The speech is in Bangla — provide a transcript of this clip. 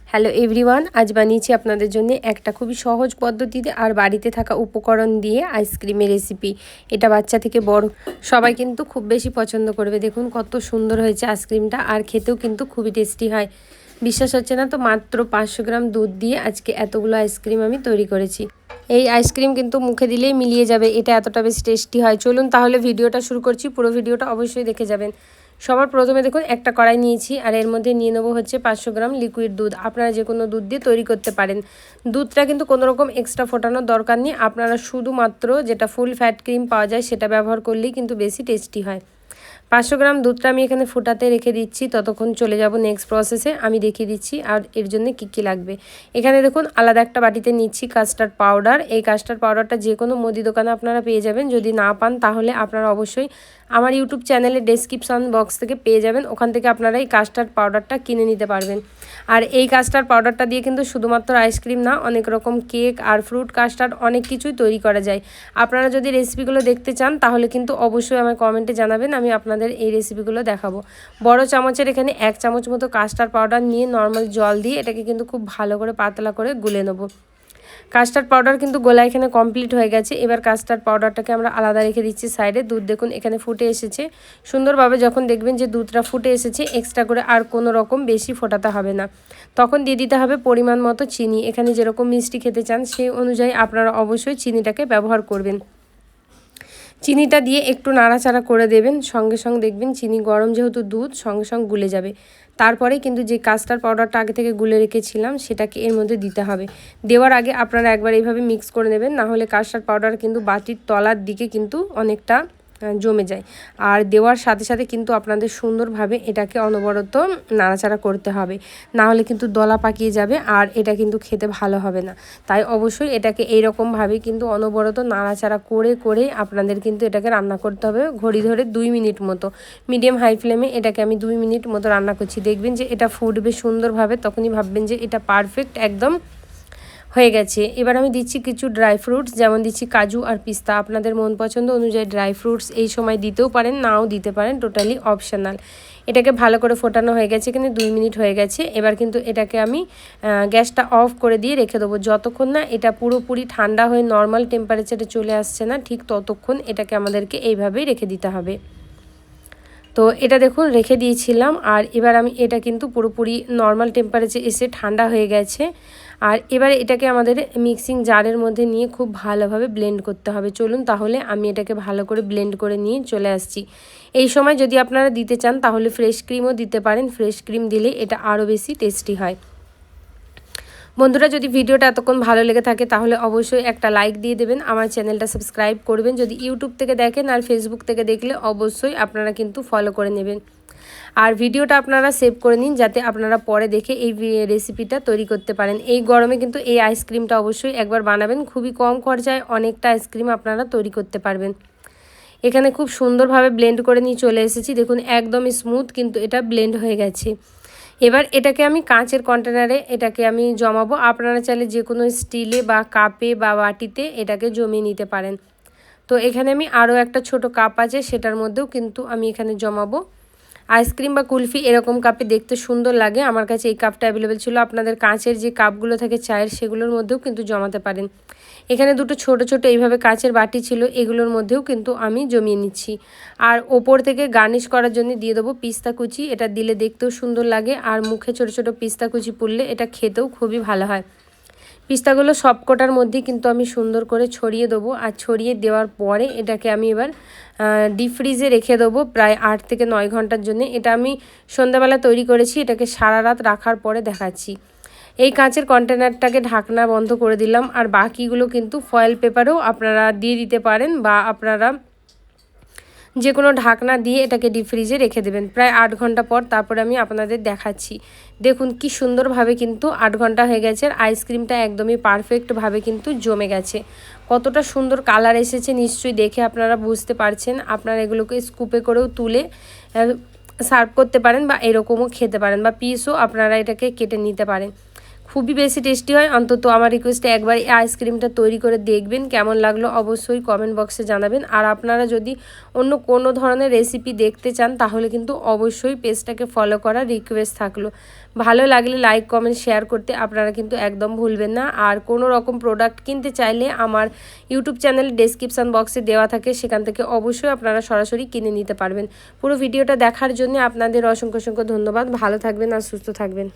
হ্যালো এভরিওয়ান, আজ বানিয়েছি আপনাদের জন্য একটা খুবই সহজ পদ্ধতিতে আর বাড়িতে থাকা উপকরণ দিয়ে আইসক্রিমের রেসিপি। এটা বাচ্চা থেকে বড় সবাই কিন্তু খুব বেশি পছন্দ করবে। দেখুন কত সুন্দর হয়েছে আইসক্রিমটা, আর খেতেও কিন্তু খুবই টেস্টি হয়। বিশ্বাস হচ্ছে না তো, মাত্র 500 গ্রাম দুধ দিয়ে আজকে এতগুলো আইসক্রিম আমি তৈরি করেছি। এই আইসক্রিম কিন্তু মুখে দিলেই মিলিয়ে যাবে, এটা এতটা বেশি টেস্টি হয়। চলুন তাহলে ভিডিওটা শুরু করছি, পুরো ভিডিওটা অবশ্যই দেখে যাবেন। সবার প্রথমে দেখুন একটা কড়াই নিয়েছি, আর এর মধ্যে নিয়ে নেবো হচ্ছে 500 গ্রাম লিকুইড দুধ। আপনারা যে কোনো দুধ দিয়ে তৈরি করতে পারেন। দুধটা কিন্তু কোনো রকম এক্সট্রা ফোটানোর দরকার নেই, আপনারা শুধুমাত্র যেটা ফুল ফ্যাট ক্রিম পাওয়া যায় সেটা ব্যবহার করলেই কিন্তু বেশি টেস্টি হয়। 500 গ্রাম দুধটা আমি এখানে ফুটাতে রেখে দিচ্ছি, ততক্ষণ চলে যাব নেক্সট প্রসেসে। আমি দেখিয়ে দিচ্ছি আর এর জন্য কী কী লাগবে। এখানে দেখুন আলাদা একটা বাটিতে নিচ্ছি কাস্টার্ড পাউডার। এই কাস্টার্ড পাউডারটা যে কোনো মুদি দোকানে আপনারা পেয়ে যাবেন, যদি না পান তাহলে আপনারা অবশ্যই আমার ইউটিউব চ্যানেলের ডেসক্রিপশন বক্স থেকে পেয়ে যাবেন, ওখান থেকে আপনারা এই কাস্টার্ড পাউডারটা কিনে নিতে পারবেন। আর এই কাস্টার্ড পাউডারটা দিয়ে কিন্তু শুধুমাত্র আইসক্রিম না, অনেক রকম কেক আর ফ্রুট কাস্টার্ড অনেক কিছুই তৈরি করা যায়। আপনারা যদি রেসিপিগুলো দেখতে চান তাহলে কিন্তু অবশ্যই আমার কমেন্টে জানাবেন, আমি আপনাদের এই রেসিপিগুলো দেখাবো। বড় চামচের এখানে 1 চামচ মতো কাস্টার্ড পাউডার নিয়ে নর্মাল জল দিয়ে এটাকে কিন্তু খুব ভালো করে পাতলা করে গুলে নেব। কাস্টার্ড পাউডার কিন্তু গোলা এখানে কমপ্লিট হয়ে গেছে। এবার কাস্টার্ড পাউডারটাকে আমরা আলাদা রেখে দিচ্ছি সাইডে। দুধ দেখুন এখানে ফুটে এসেছে সুন্দরভাবে। যখন দেখবেন যে দুধটা ফুটে এসেছে, এক্সট্রা করে আর কোনো রকম বেশি ফোটাতে হবে না, তখন দিয়ে দিতে হবে পরিমাণ মতো চিনি। এখানে যেরকম মিষ্টি খেতে চান সেই অনুযায়ী আপনারা অবশ্যই চিনিটাকে ব্যবহার করবেন। চিনিটা দিয়ে একটু নাড়াচাড়া করে দেবেন, সঙ্গে সঙ্গে দেখবেন চিনি গরম যেহেতু দুধ সঙ্গে সঙ্গে গুলে যাবে। তারপরে কিন্তু যে কাস্টার্ড পাউডারটা আগে থেকে গুলে রেখেছিলাম সেটাকে এর মধ্যে দিতে হবে। দেওয়ার আগে আপনারা একবার এইভাবে মিক্স করে নেবেন, না হলে কাস্টার্ড পাউডার কিন্তু বাটির তলার দিকে কিন্তু অনেকটা জমে যায়। আর দেওয়ার সাথে সাথে কিন্তু আপনাদের সুন্দরভাবে এটাকে অনবরত নাড়াচাড়া করতে হবে, না হলে কিন্তু দলা পাকিয়ে যাবে আর এটা কিন্তু খেতে ভালো হবে না। তাই অবশ্যই এটাকে এইরকমভাবে কিন্তু অনবরত নাড়াচাড়া করে করে আপনাদের কিন্তু এটাকে রান্না করতে হবে ঘড়ি ধরে 2 মিনিট মতো। মিডিয়াম হাই ফ্লেমে এটাকে আমি 2 মিনিট মতো রান্না করছি। দেখবেন যে এটা ফুটবে সুন্দরভাবে, তখনই ভাববেন যে এটা পারফেক্ট একদম হয়ে গেছে। এবার আমি দিচ্ছি কিছু ড্রাই ফ্রুটস, যেমন দিচ্ছি কাজু আর পিস্তা। আপনাদের মন পছন্দ অনুযায়ী ড্রাই ফ্রুটস এই সময় দিতেও পারেন, নাও দিতে পারেন, টোটালি অপশনাল। এটাকে ভালো করে ফোটানো হয়ে গেছে, এখানে 2 মিনিট হয়ে গেছে। এবার কিন্তু এটাকে আমি গ্যাসটা অফ করে দিয়ে রেখে দেবো। যতক্ষণ না এটা পুরোপুরি ঠান্ডা হয়ে নর্মাল টেম্পারেচারে চলে আসছে না, ঠিক ততক্ষণ এটাকে আমাদেরকে এইভাবেই রেখে দিতে হবে। তো এটা দেখুন রেখে দিয়েছিলাম, আর এবার আমি এটা কিন্তু পুরোপুরি নর্মাল টেম্পারেচারে এসে ঠান্ডা হয়ে গেছে। আর এবারে এটাকে আমাদের মিক্সিং জারের মধ্যে নিয়ে খুব ভালোভাবে ব্লেন্ড করতে হবে। চলুন তাহলে আমি এটাকে ভালো করে ব্লেন্ড করে নিয়ে চলে আসছি। এই সময় যদি আপনারা দিতে চান তাহলে ফ্রেশ ক্রিমও দিতে পারেন, ফ্রেশ ক্রিম দিলে এটা আরও বেশি টেস্টি হয়। বন্ধুরা, যদি ভিডিওটা এতক্ষণ ভালো লেগে থাকে তাহলে অবশ্যই একটা লাইক দিয়ে দেবেন, আমার চ্যানেলটা সাবস্ক্রাইব করবেন। যদি ইউটিউব থেকে দেখেন আর ফেসবুক থেকে দেখলে অবশ্যই আপনারা কিন্তু ফলো করে নেবেন। আর ভিডিওটা আপনারা সেভ করে নিন, যাতে আপনারা পরে দেখে এই রেসিপিটা তৈরি করতে পারেন। এই গরমে কিন্তু এই আইসক্রিমটা অবশ্যই একবার বানাবেন, খুবই কম খরচায় অনেকটা আইসক্রিম আপনারা তৈরি করতে পারবেন। এখানে খুব সুন্দরভাবে ব্লেন্ড করে নিয়ে চলে এসেছি, দেখুন একদম স্মুথ কিন্তু এটা ব্লেন্ড হয়ে গেছে। এবার এটাকে আমি কাঁচের কন্টেনারে এটাকে আমি জমাবো। আপনারা চাইলে যে কোনো স্টিলে বা কাপে বা বাটিতে এটাকে জমিয়ে নিতে পারেন। তো এখানে আমি আরও একটা ছোট কাপ আছে, সেটার মধ্যেও কিন্তু আমি এখানে জমাবো। আইসক্রিম বা কুলফি এরকম কাপে দেখতে সুন্দর লাগে, আমার কাছে এই কাপটা অ্যাভেলেবেল ছিল। আপনাদের কাঁচের যে কাপগুলো থাকে চায়ের, সেগুলোর মধ্যেও কিন্তু জমাতে পারেন। এখানে দুটো ছোট ছোট এইভাবে কাঁচের বাটি ছিল, এগুলোর মধ্যেও কিন্তু আমি জমিয়ে নিচ্ছি। আর ওপর থেকে গার্নিশ করার জন্য দিয়ে দেবো পিস্তা কুচি। এটা দিলে দেখতেও সুন্দর লাগে, আর মুখে ছোট ছোট পিস্তা কুচি পুড়লে এটা খেতেও খুবই ভালো হয়। পিস্তাগুলো সবকটার মধ্যেই কিন্তু আমি সুন্দর করে ছড়িয়ে দেবো। আর ছড়িয়ে দেওয়ার পরে এটাকে আমি এবার ডিপ ফ্রিজে রেখে দেবো প্রায় 8 থেকে 9 ঘন্টার জন্য। এটা আমি সন্ধ্যাবেলা তৈরি করেছি, এটাকে সারা রাত রাখার পরে দেখাচ্ছি। এই কাঁচের কন্টেনারটাকে ঢাকনা বন্ধ করে দিলাম, আর বাকিগুলো কিন্তু ফয়েল পেপারেও আপনারা দিয়ে দিতে পারেন, বা আপনারা যে কোনো ঢাকনা দিয়ে এটাকে ডিপ ফ্রিজে রেখে দেবেন প্রায় 8 ঘন্টা পর। তারপরে আমি আপনাদের দেখাচ্ছি। দেখুন কি সুন্দরভাবে কিন্তু 8 ঘন্টা হয়ে গেছে, আর আইসক্রিমটা একদমই পারফেক্টভাবে কিন্তু জমে গেছে। কতটা সুন্দর কালার এসেছে নিশ্চয়ই দেখে আপনারা বুঝতে পারছেন। আপনারা এগুলোকে স্কুপে করেও তুলে সার্ভ করতে পারেন, বা এরকমও খেতে পারেন, বা পিসও আপনারা এটাকে কেটে নিতে পারেন। খুবই বেশি টেস্টি হয়। অন্তত আমার রিকোয়েস্টে একবার এই আইসক্রিমটা তৈরি করে দেখবেন, কেমন লাগলো অবশ্যই কমেন্ট বক্সে জানাবেন। আর আপনারা যদি অন্য কোনো ধরনের রেসিপি দেখতে চান তাহলে কিন্তু অবশ্যই পেজটাকে ফলো করার রিকোয়েস্ট থাকলো। ভালো লাগলে লাইক কমেন্ট শেয়ার করতে আপনারা কিন্তু একদম ভুলবেন না। আর কোনো রকম প্রোডাক্ট কিনতে চাইলে আমার ইউটিউব চ্যানেল ডেসক্রিপশান বক্সে দেওয়া থাকে, সেখান থেকে অবশ্যই আপনারা সরাসরি কিনে নিতে পারবেন। পুরো ভিডিওটা দেখার জন্য আপনাদের অসংখ্য অসংখ্য ধন্যবাদ। ভালো থাকবেন আর সুস্থ থাকবেন।